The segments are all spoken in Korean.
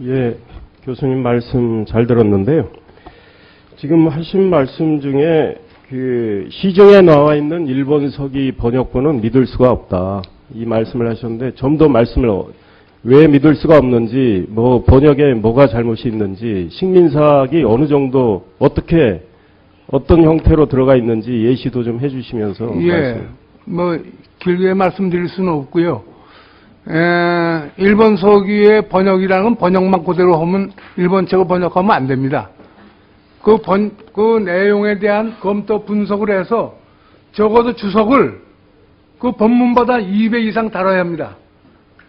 예, 교수님 말씀 잘 들었는데요. 지금 하신 말씀 중에 그 시중에 나와 있는 일본서기 번역본은 믿을 수가 없다. 이 말씀을 하셨는데 좀 더 말씀을 왜 믿을 수가 없는지, 뭐 번역에 뭐가 잘못이 있는지, 식민사학이 어느 정도 어떻게 어떤 형태로 들어가 있는지 예시도 좀 해주시면서. 예, 뭐 길게 말씀드릴 수는 없고요. 일본 서기의 번역이라는 건 번역만 그대로 하면 일본 책을 번역하면 안 됩니다. 그 내용에 대한 검토 분석을 해서 적어도 주석을 그 본문보다 2배 이상 다뤄야 합니다.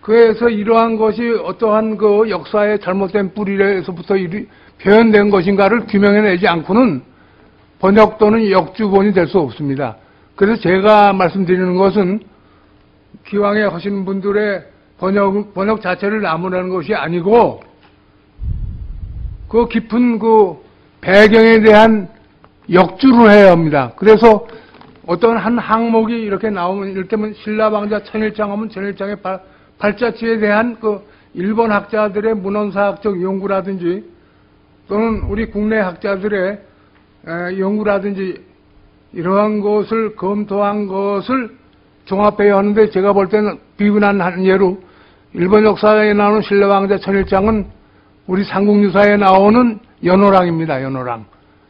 그래서 이러한 것이 어떠한 그 역사의 잘못된 뿌리에서부터 표현된 것인가를 규명해내지 않고는 번역 또는 역주본이 될 수 없습니다. 그래서 제가 말씀드리는 것은 기왕에 하시는 분들의 번역 자체를 나무라는 것이 아니고 그 깊은 그 배경에 대한 역주를 해야 합니다. 그래서 어떤 한 항목이 이렇게 나오면, 이를테면 신라방자 천일장 하면 천일장의 발자취에 대한 그 일본 학자들의 문헌사학적 연구라든지 또는 우리 국내 학자들의 연구라든지 이러한 것을 검토한 것을 종합해야 하는데, 제가 볼 때는 비근한 한 예로 일본 역사에 나오는 신라왕자 천일장은 우리 삼국유사에 나오는 연호랑입니다.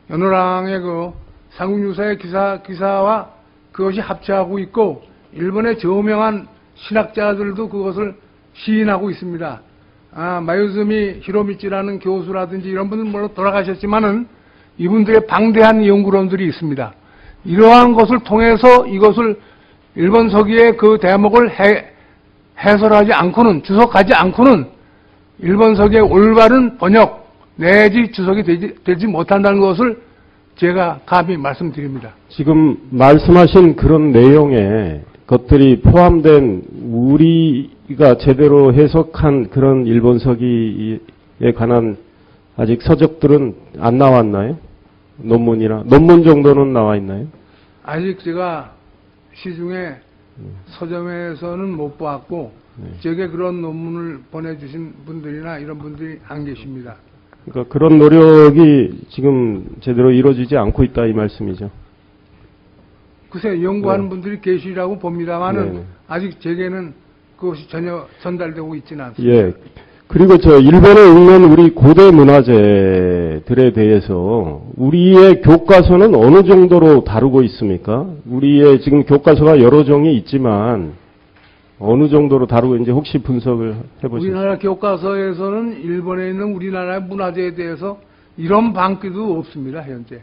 연호랑의 그 삼국유사의 기사와 그것이 합체하고 있고, 일본의 저명한 신학자들도 그것을 시인하고 있습니다. 마요즈미 히로미치라는 교수라든지 이런 분들 물론 돌아가셨지만은 이분들의 방대한 연구론들이 있습니다. 이러한 것을 통해서 이것을 일본 서기의 그 대목을 해설하지 않고는, 주석하지 않고는 일본 서기의 올바른 번역 내지 주석이 되지 못한다는 것을 제가 감히 말씀드립니다. 지금 말씀하신 그런 내용에 것들이 포함된 우리가 제대로 해석한 그런 일본 서기에 관한 아직 서적들은 안 나왔나요? 논문 정도는 나와 있나요? 아직 제가 시중에 서점에서는 못 보았고, 제게 그런 논문을 보내주신 분들이나 이런 분들이 안 계십니다. 그러니까 그런 노력이 지금 제대로 이루어지지 않고 있다 이 말씀이죠. 글쎄 연구하는 분들이 계시라고 봅니다만은 아직 제게는 그것이 전혀 전달되고 있지는 않습니다. 예. 그리고 일본에 있는 우리 고대 문화재들에 대해서 우리의 교과서는 어느 정도로 다루고 있습니까? 우리의 지금 교과서가 여러 종이 있지만 어느 정도로 다루고 있는지 혹시 분석을 해보시죠. 우리나라 교과서에서는 일본에 있는 우리나라의 문화재에 대해서 이런 방기도 없습니다, 현재.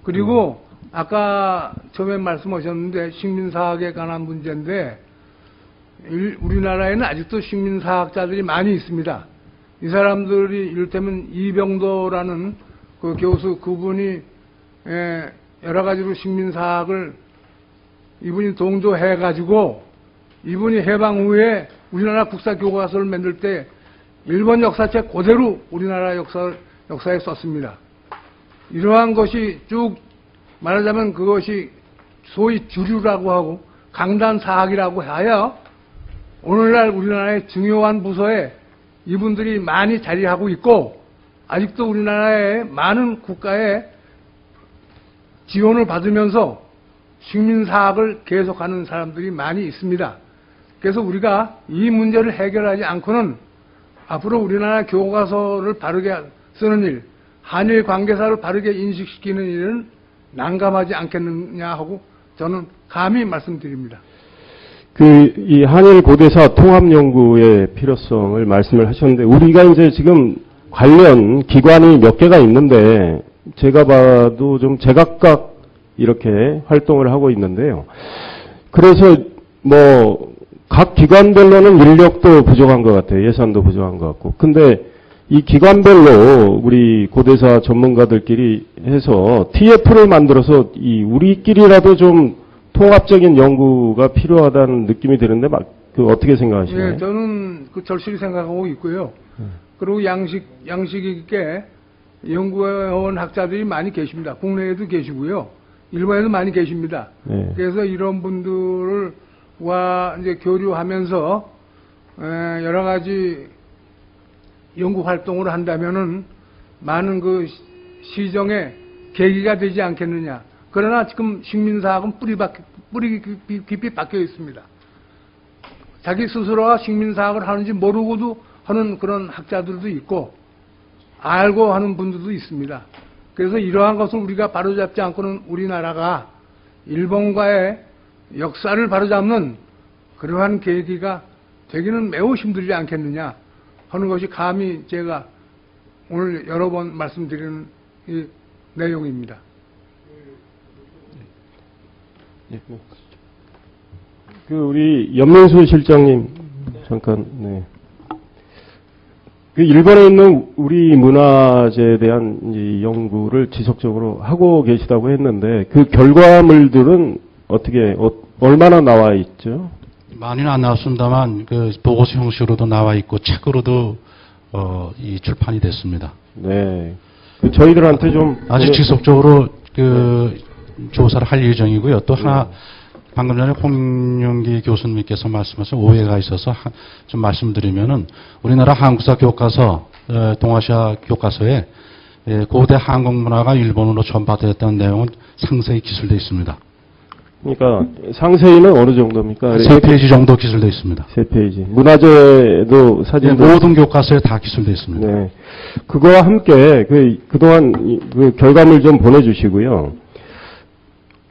그리고 아까 처음에 말씀하셨는데 식민사학에 관한 문제인데, 우리나라에는 아직도 식민사학자들이 많이 있습니다. 이 사람들이 이를테면 이병도라는 그 교수, 그분이 여러 가지로 식민사학을 이분이 동조해가지고 이분이 해방 후에 우리나라 국사교과서를 만들 때 일본 역사책 그대로 우리나라 역사에 썼습니다. 이러한 것이 쭉 말하자면 그것이 소위 주류라고 하고 강단사학이라고 하여 오늘날 우리나라의 중요한 부서에 이분들이 많이 자리하고 있고, 아직도 우리나라의 많은 국가의 지원을 받으면서 식민사학을 계속하는 사람들이 많이 있습니다. 그래서 우리가 이 문제를 해결하지 않고는 앞으로 우리나라 교과서를 바르게 쓰는 일, 한일 관계사를 바르게 인식시키는 일은 난감하지 않겠느냐 하고 저는 감히 말씀드립니다. 이 한일 고대사 통합 연구의 필요성을 말씀을 하셨는데, 우리가 이제 지금 관련 기관이 몇 개가 있는데, 제가 봐도 좀 제각각 이렇게 활동을 하고 있는데요. 그래서 각 기관별로는 인력도 부족한 것 같아요. 예산도 부족한 것 같고. 근데 이 기관별로 우리 고대사 전문가들끼리 해서 TF를 만들어서 우리끼리라도 좀 통합적인 연구가 필요하다는 느낌이 드는데 어떻게 생각하시나요? 예, 저는 절실히 생각하고 있고요. 그리고 양식 있게 연구해온 학자들이 많이 계십니다. 국내에도 계시고요. 일본에도 많이 계십니다. 그래서 이런 분들과 이제 교류하면서 여러 가지 연구 활동을 한다면은 많은 그 시정의 계기가 되지 않겠느냐. 그러나 지금 식민사학은 뿌리 깊이 박혀 있습니다. 자기 스스로가 식민사학을 하는지 모르고도 하는 그런 학자들도 있고 알고 하는 분들도 있습니다. 그래서 이러한 것을 우리가 바로잡지 않고는 우리나라가 일본과의 역사를 바로잡는 그러한 계기가 되기는 매우 힘들지 않겠느냐 하는 것이 감히 제가 오늘 여러 번 말씀드리는 이 내용입니다. 그 우리 연명수 실장님 잠깐. 네. 그 일본에 있는 우리 문화재에 대한 이 연구를 지속적으로 하고 계시다고 했는데 그 결과물들은 어떻게 얼마나 나와 있죠? 많이는 안 나왔습니다만 그 보고서 형식으로도 나와 있고 책으로도 이 출판이 됐습니다. 네. 저희들한테 좀 아직 지속적으로 그 조사를 할 예정이고요. 또 하나 방금 전에 홍영기 교수님께서 말씀하신 오해가 있어서 좀 말씀드리면은 우리나라 한국사 교과서, 동아시아 교과서에 고대 한국 문화가 일본으로 전파되었다는 내용은 상세히 기술되어 있습니다. 그러니까 상세히는 어느 정도입니까? 3페이지 정도 기술되어 있습니다. 3페이지. 문화재도 사진도 모든 교과서에 다 기술되어 있습니다. 네. 그거와 함께 그동안 그 결과물 좀 보내주시고요.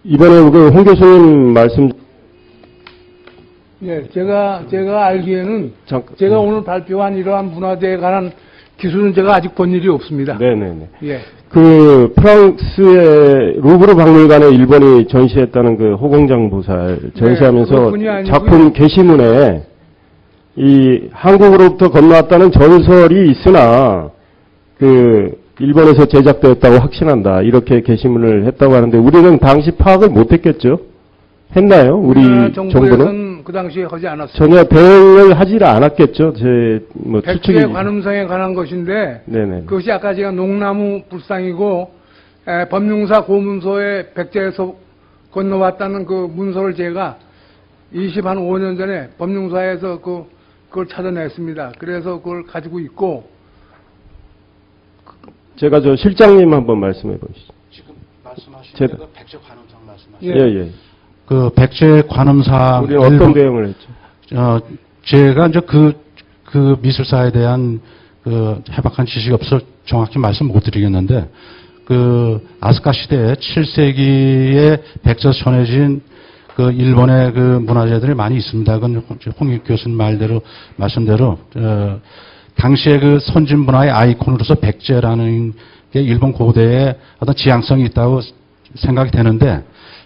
이번에 그 홍 교수님 말씀. 예, 제가 알기에는 제가 오늘 발표한 이러한 문화재에 관한 기술은 제가 아직 본 일이 없습니다. 네네네. 예. 그 프랑스의 루브르 박물관에 일본이 전시했다는 그 호공장보살 전시하면서 그것뿐이 아니고요. 작품 게시문에 이 한국으로부터 건너왔다는 전설이 있으나 그 일본에서 제작되었다고 확신한다 이렇게 게시문을 했다고 하는데 우리는 당시 파악을 못했겠죠? 했나요? 우리 정부는 그 당시에 하지 않았습니다. 전혀 대응을 하지 않았겠죠? 제 뭐 추측이. 백제 관음성에 관한 것인데 네네. 그것이 아까 제가 농나무 불상이고 법융사 고문서에 백제에서 건너왔다는 그 문서를 제가 25년 전에 법융사에서 그걸 찾아냈습니다. 그래서 그걸 가지고 있고 제가 저 실장님 한번 말씀해 보시죠. 지금 말씀하신 그 백제 관음상 말씀하신 예. 그 백제 관음상 우리 어떤 대응을 했죠? 제가 이제 그 미술사에 대한 그 해박한 지식이 없어 정확히 말씀 못 드리겠는데 그 아스카 시대에 7세기에 백제에서 전해진 그 일본의 그 문화재들이 많이 있습니다. 그건 홍익 교수님 말씀대로 당시에 그 선진 문화의 아이콘으로서 백제라는 게 일본 고대의 어떤 지향성이 있다고 생각이 되는데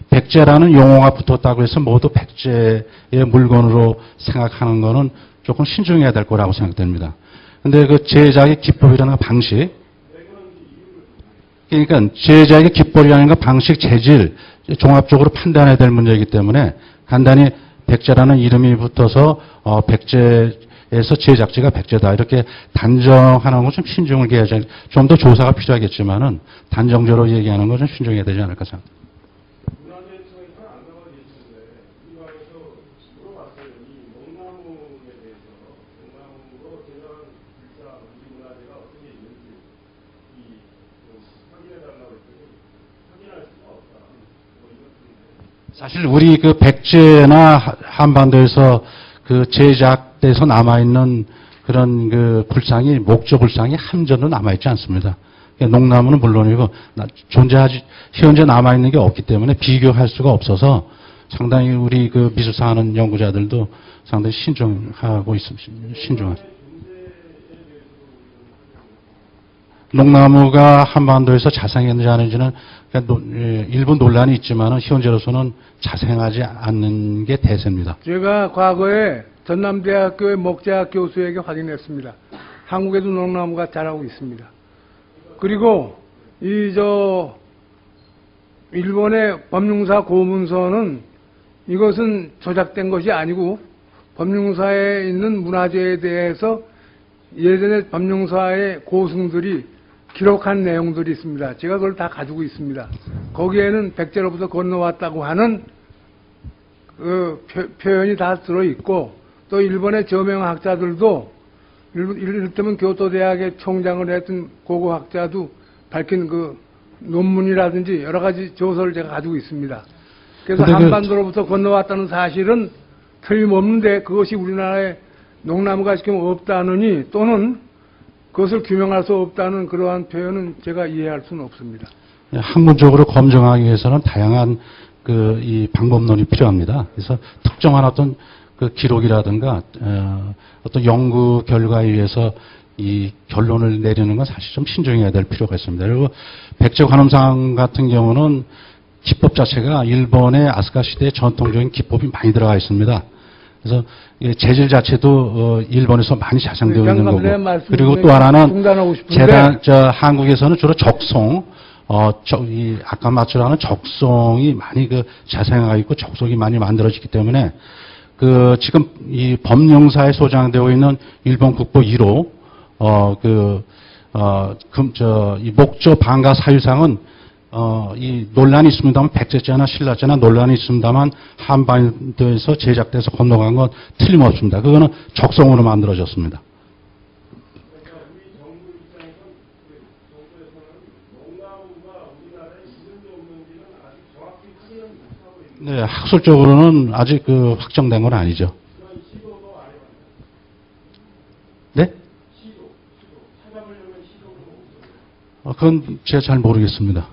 백제라는 용어가 붙었다고 해서 모두 백제의 물건으로 생각하는 거는 조금 신중해야 될 거라고 생각됩니다. 근데 그 제작의 기법이라는 방식, 그러니까 제작의 기법이라는 방식, 재질, 종합적으로 판단해야 될 문제이기 때문에 간단히 백제라는 이름이 붙어서 백제에서 제작지가 백제다 이렇게 단정하는 건 좀 신중을 해야지, 좀 더 조사가 필요하겠지만은 단정적으로 얘기하는 건 좀 신중해야 되지 않을까 생각합니다. 사실 우리 그 백제나 한반도에서 그 제작돼서 남아있는 그런 그 불상이, 목조 불상이 한 점도 남아있지 않습니다. 농나무는 물론이고 현재 남아있는 게 없기 때문에 비교할 수가 없어서 상당히 우리 그 미술사 하는 연구자들도 상당히 신중하고 있습니다. 신중하죠. 농나무가 한반도에서 자생했는지 아닌지는 일부 논란이 있지만 현재로서는 자생하지 않는 게 대세입니다. 제가 과거에 전남대학교의 목재학 교수에게 확인했습니다. 한국에도 농나무가 자라고 있습니다. 그리고 일본의 법융사 고문서는 이것은 조작된 것이 아니고 법융사에 있는 문화재에 대해서 예전에 법융사의 고승들이 기록한 내용들이 있습니다. 제가 그걸 다 가지고 있습니다. 거기에는 백제로부터 건너왔다고 하는 그 표현이 다 들어있고 또 일본의 저명학자들도 이를테면 교토대학의 총장을 했던 고고학자도 밝힌 그 논문이라든지 여러 가지 조서를 제가 가지고 있습니다. 그래서 근데 한반도로부터 건너왔다는 사실은 틀림없는데 그것이 우리나라에 농나무가 지금 없다느니 또는 그것을 규명할 수 없다는 그러한 표현은 제가 이해할 수는 없습니다. 학문적으로 검증하기 위해서는 다양한 이 방법론이 필요합니다. 그래서 특정한 어떤 그 기록이라든가 어떤 연구 결과에 의해서 이 결론을 내리는 건 사실 좀 신중해야 될 필요가 있습니다. 그리고 백제 관음상 같은 경우는 기법 자체가 일본의 아스카 시대의 전통적인 기법이 많이 들어가 있습니다. 그래서 재질 자체도 일본에서 많이 자생되어 있는 거고. 그리고 또 하나는 한국에서는 주로 적송, 아까 말처럼 적송이 많이 자생하고 있고 적송이 많이 만들어지기 때문에 지금 이 법령사에 소장되어 있는 일본 국보 1호, 이 목조 방가 사유상은 이 논란이 있습니다만 백제제나 신라제나 논란이 있습니다만 한반도에서 제작돼서 건너간 건 틀림없습니다. 그거는 적성으로 만들어졌습니다. 네, 학술적으로는 아직 확정된 건 아니죠. 네? 그건 제가 잘 모르겠습니다.